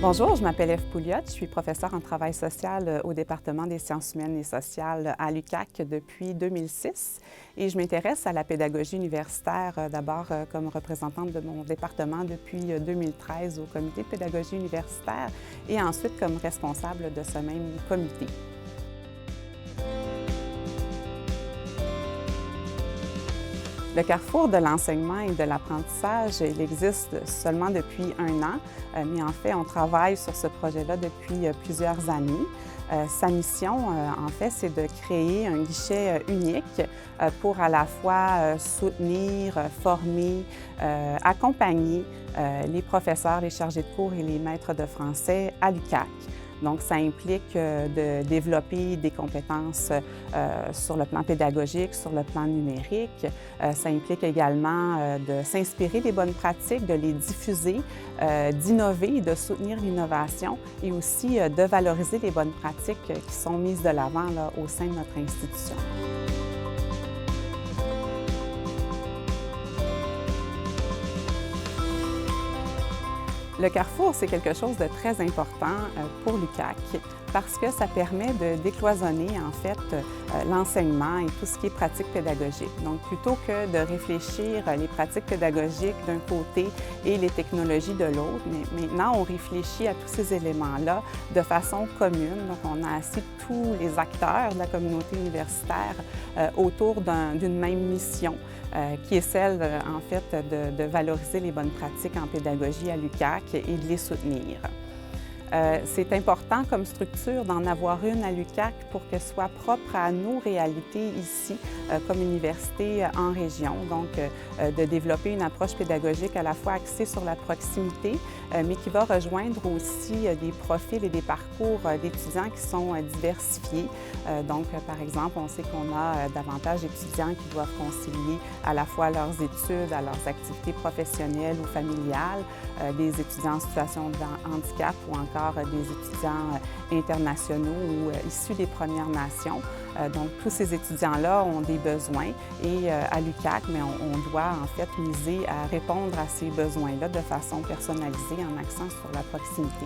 Bonjour, je m'appelle Ève Pouliot, je suis professeure en travail social au département des sciences humaines et sociales à l'UQAC depuis 2006 et je m'intéresse à la pédagogie universitaire d'abord comme représentante de mon département depuis 2013 au comité de pédagogie universitaire et ensuite comme responsable de ce même comité. Le carrefour de l'enseignement et de l'apprentissage, il existe seulement depuis un an, mais en fait, on travaille sur ce projet-là depuis plusieurs années. Sa mission, en fait, c'est de créer un guichet unique pour à la fois soutenir, former, accompagner les professeurs, les chargés de cours et les maîtres de français à l'UQAC. Donc, ça implique de développer des compétences sur le plan pédagogique, sur le plan numérique. Ça implique également de s'inspirer des bonnes pratiques, de les diffuser, d'innover, de soutenir l'innovation et aussi de valoriser les bonnes pratiques qui sont mises de l'avant au sein de notre institution. Le carrefour, c'est quelque chose de très important pour l'UQAC parce que ça permet de décloisonner en fait l'enseignement et tout ce qui est pratique pédagogique. Donc, plutôt que de réfléchir les pratiques pédagogiques d'un côté et les technologies de l'autre, mais maintenant on réfléchit à tous ces éléments-là de façon commune. Donc, on a assis tous les acteurs de la communauté universitaire autour d'une même mission qui est celle, en fait, de valoriser les bonnes pratiques en pédagogie à l'UQAC et de les soutenir. C'est important comme structure d'en avoir une à l'UQAC pour qu'elle soit propre à nos réalités ici, comme université en région. Donc, de développer une approche pédagogique à la fois axée sur la proximité, mais qui va rejoindre aussi des profils et des parcours d'étudiants qui sont diversifiés. Donc, par exemple, on sait qu'on a davantage d'étudiants qui doivent concilier à la fois leurs études, à leurs activités professionnelles ou familiales, des étudiants en situation de handicap ou encore des étudiants internationaux ou issus des Premières Nations. Donc, tous ces étudiants-là ont des besoins et à l'UQAC, mais on doit en fait miser à répondre à ces besoins-là de façon personnalisée en accent sur la proximité.